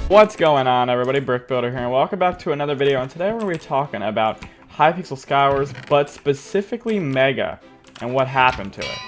What's going on, everybody? BrickBuilder here, and welcome back to another video. And today we're going to be talking about Hypixel Skywars, but specifically Mega and what happened to it,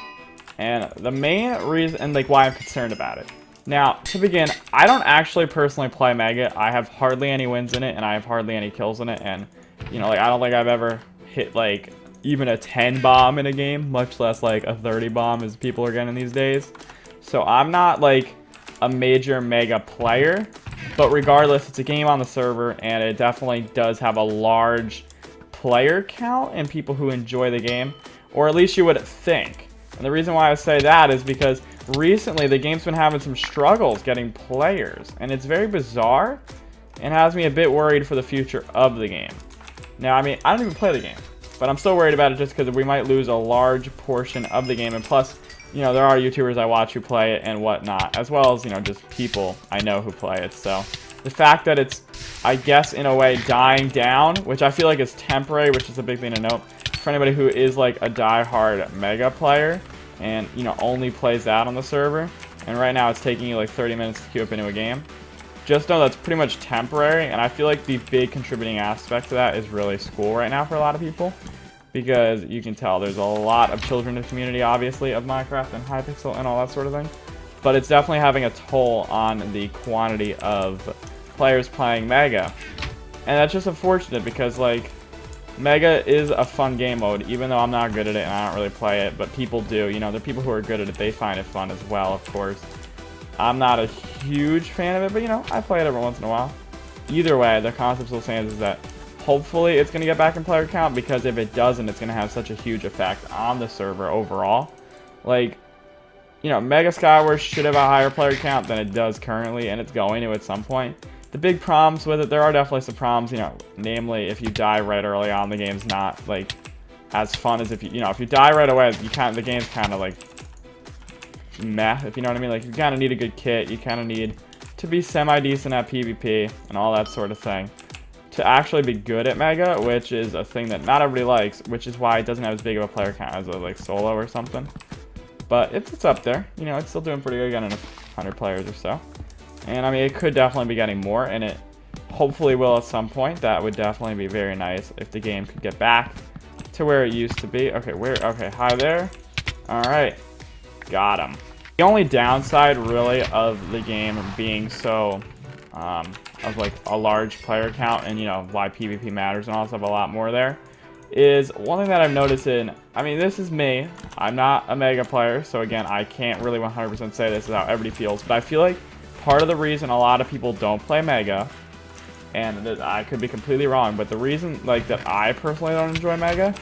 and the main reason and like why I'm concerned about it. Now, to begin, I don't actually personally play Mega. I have hardly any wins in it, and I have hardly any kills in it. And you know, like I don't think I've ever hit like even a 10 bomb in a game, much less like a 30 bomb as people are getting these days. So I'm not like a major Mega player. But regardless, it's a game on the server, and it definitely does have a large player count and people who enjoy the game, or at least you would think. And the reason why I say that is because recently the game's been having some struggles getting players, and it's very bizarre and has me a bit worried for the future of the game. Now, I mean, I don't even play the game, but I'm still worried about it just because we might lose a large portion of the game, and plus, you know, there are YouTubers I watch who play it and whatnot, as well as, you know, just people I know who play it. So the fact that it's, I guess, in a way dying down, which I feel like is temporary, which is a big thing to note for anybody who is like a die-hard Mega player and, you know, only plays that on the server. And right now it's taking you like 30 minutes to queue up into a game. Just know that's pretty much temporary, and I feel like the big contributing aspect to that is really school right now for a lot of people. Because you can tell there's a lot of children in the community, obviously, of Minecraft and Hypixel and all that sort of thing. But it's definitely having a toll on the quantity of players playing Mega. And that's just unfortunate because, like, Mega is a fun game mode, even though I'm not good at it and I don't really play it. But people do, you know, the people who are good at it, they find it fun as well, of course. I'm not a huge fan of it, but, you know, I play it every once in a while. Either way, the concept still stands is that hopefully it's going to get back in player count, because if it doesn't, it's going to have such a huge effect on the server overall. Like, you know, Mega Skywars should have a higher player count than it does currently, and it's going to at some point. The big problems with it, there are definitely some problems, you know, namely if you die right early on, the game's not like as fun as if you know, if you die right away, the game's kind of like meh, if you know what I mean. Like, you kind of need a good kit, you kind of need to be semi-decent at PvP and all that sort of thing to actually be good at Mega, which is a thing that not everybody likes, which is why it doesn't have as big of a player count as a like solo or something. But it's up there, you know, it's still doing pretty good, getting 100 players or so. And I mean, it could definitely be getting more, and it hopefully will at some point. That would definitely be very nice if the game could get back to where it used to be. Okay, okay, hi there. All right, got him. The only downside really of the game being so of like a large player count, and you know why PvP matters and all that stuff a lot more there, is one thing that I've noticed in, I mean, this is me, I'm not a Mega player, so again, I can't really 100% say this is how everybody feels, but I feel like part of the reason a lot of people don't play Mega, and I could be completely wrong, but the reason like that I personally don't enjoy Mega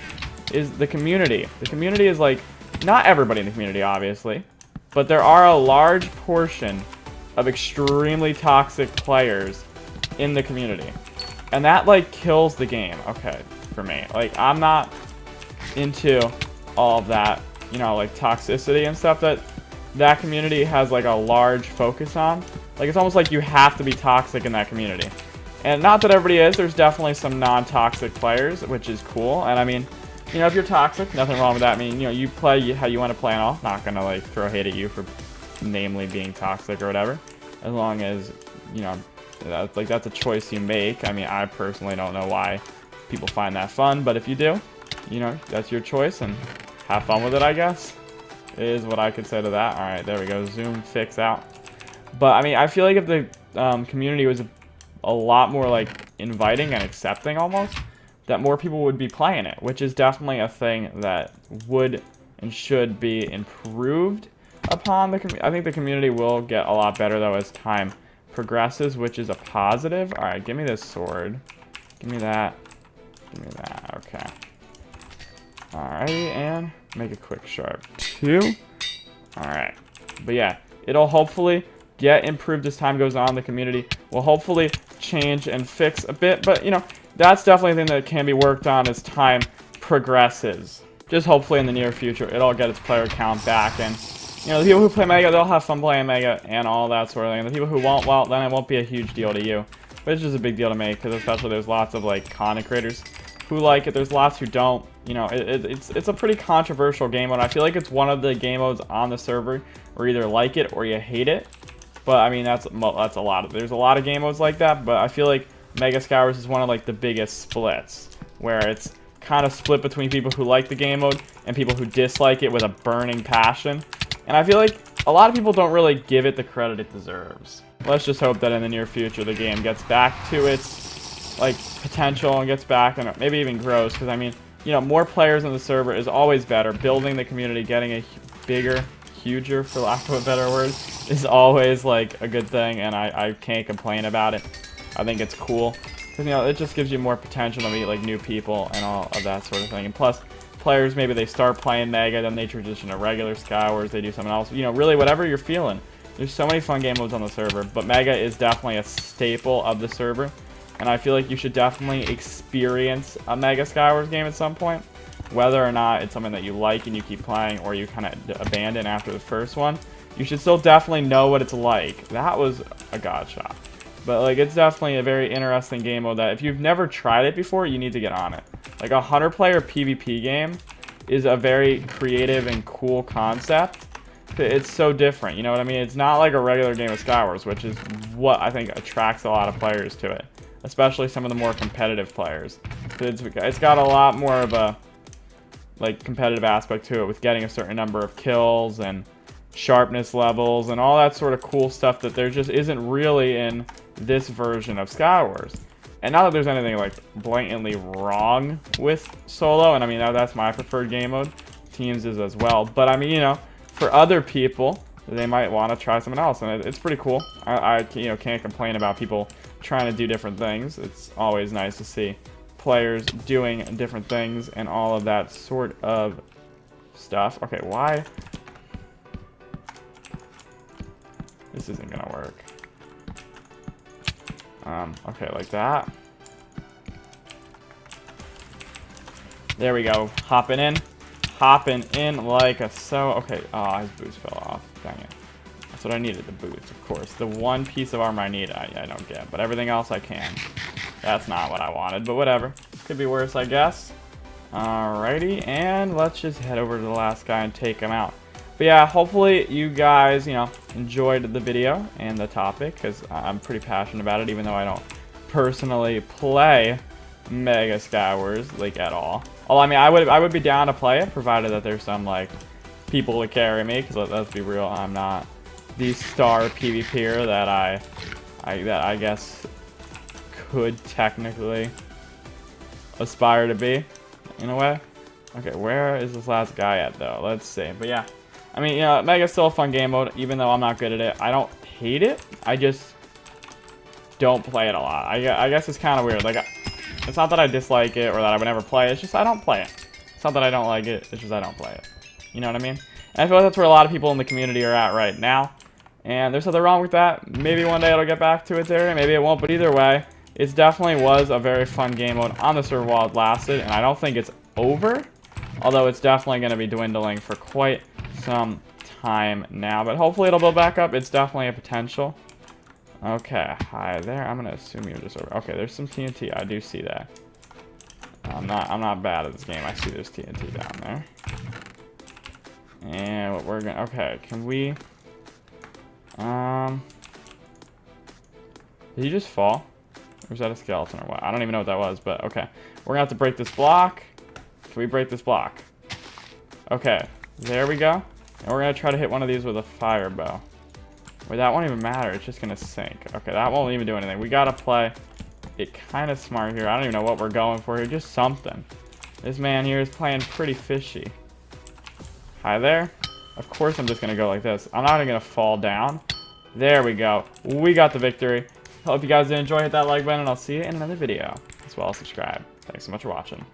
is the community. The community is like, not everybody in the community obviously, but there are a large portion of extremely toxic players in the community, and that like kills the game. Okay, for me, like, I'm not into all of that, you know, like toxicity and stuff that community has like a large focus on. Like, it's almost like you have to be toxic in that community, and not that everybody is. There's definitely some non-toxic players, which is cool. And I mean, you know, if you're toxic, nothing wrong with that. I mean, you know, you play how you want to play and all. Not gonna like throw hate at you for namely being toxic or whatever, as long as, you know, that's a choice you make. I mean, I personally don't know why people find that fun, but if you do, you know, that's your choice, and have fun with it, I guess, is what I could say to that. All right, there we go, zoom fix out. But I mean, I feel like if the community was a lot more like inviting and accepting almost, that more people would be playing it, which is definitely a thing that would and should be improved upon. I think the community will get a lot better though as time progresses, which is a positive. All right, give me this sword. Give me that. Give me that. Okay. Alrighty, and make a quick sharp 2. Alright. But yeah, it'll hopefully get improved as time goes on. The community will hopefully change and fix a bit, but you know, that's definitely a thing that can be worked on as time progresses. Just hopefully in the near future, it'll get its player count back, and you know, the people who play Mega, they'll have fun playing Mega and all that sort of thing. And the people who won't, well, then it won't be a huge deal to you. But it's just a big deal to me, because especially there's lots of like content creators who like it. There's lots who don't. You know, it's a pretty controversial game mode. I feel like it's one of the game modes on the server where you either like it or you hate it. But I mean, that's a lot. There's a lot of game modes like that, but I feel like Mega Scours is one of like the biggest splits, where it's kind of split between people who like the game mode and people who dislike it with a burning passion. And I feel like a lot of people don't really give it the credit it deserves. Let's just hope that in the near future the game gets back to its like potential and gets back and maybe even grows, because I mean, you know, more players on the server is always better. Building the community, getting a bigger, huger, for lack of a better word, is always like a good thing, and I can't complain about it. I think it's cool, because, you know, it just gives you more potential to meet like new people and all of that sort of thing. And plus, players, maybe they start playing Mega, then they transition to regular Scours, they do something else. You know, really whatever you're feeling. There's so many fun game modes on the server, but Mega is definitely a staple of the server, and I feel like you should definitely experience a Mega Scours game at some point. Whether or not it's something that you like and you keep playing, or you kind of abandon after the first one, you should still definitely know what it's like. That was a god shot. But like, it's definitely a very interesting game mode that if you've never tried it before, you need to get on it. Like, a 100-player PvP game is a very creative and cool concept. It's so different, you know what I mean? It's not like a regular game of Scours, which is what I think attracts a lot of players to it. Especially some of the more competitive players. It's got a lot more of a like competitive aspect to it, with getting a certain number of kills and sharpness levels and all that sort of cool stuff that there just isn't really in this version of Scours. And not that there's anything like blatantly wrong with solo, and I mean that's my preferred game mode. Teams is as well, but I mean, you know, for other people, they might want to try something else, and it's pretty cool. I you know, can't complain about people trying to do different things. It's always nice to see players doing different things and all of that sort of stuff. Okay, why? This isn't gonna work. Okay, like that. There we go. Hopping in like a so. Okay, oh, his boots fell off. Dang it. That's what I needed, the boots, of course. The one piece of armor I need, I don't get, but everything else I can. That's not what I wanted, but whatever. Could be worse, I guess. Alrighty, and let's just head over to the last guy and take him out. But yeah, hopefully you guys, you know, enjoyed the video and the topic, because I'm pretty passionate about it, even though I don't personally play Mega Scours, like, at all. Although, I mean, I would be down to play it, provided that there's some, like, people to carry me, because let's be real, I'm not the star PvPer that I guess could technically aspire to be, in a way. Okay, where is this last guy at, though? Let's see. But yeah, I mean, you know, Mega's still a fun game mode, even though I'm not good at it. I don't hate it. I just don't play it a lot. I guess it's kind of weird. Like, it's not that I dislike it or that I would never play it. It's just I don't play it. It's not that I don't like it. It's just I don't play it. You know what I mean? And I feel like that's where a lot of people in the community are at right now. And there's nothing wrong with that. Maybe one day it'll get back to its area. Maybe it won't. But either way, it definitely was a very fun game mode on the server while it lasted. And I don't think it's over. Although it's definitely going to be dwindling for quite some time now. But hopefully it'll build back up. It's definitely a potential. Okay, hi there. I'm going to assume you're just over. Okay, there's some TNT. I do see that. I'm not bad at this game. I see there's TNT down there. And what we're going to... Okay, can we... Did he just fall? Or was that a skeleton or what? I don't even know what that was, but okay. We're going to have to break this block. Can we break this block? Okay, there we go. And we're going to try to hit one of these with a fire bow. Wait, that won't even matter. It's just going to sink. Okay, that won't even do anything. We got to play it kind of smart here. I don't even know what we're going for here. Just something. This man here is playing pretty fishy. Hi there. Of course I'm just going to go like this. I'm not even going to fall down. There we go. We got the victory. Hope you guys did enjoy. Hit that like button, and I'll see you in another video. As well as subscribe. Thanks so much for watching.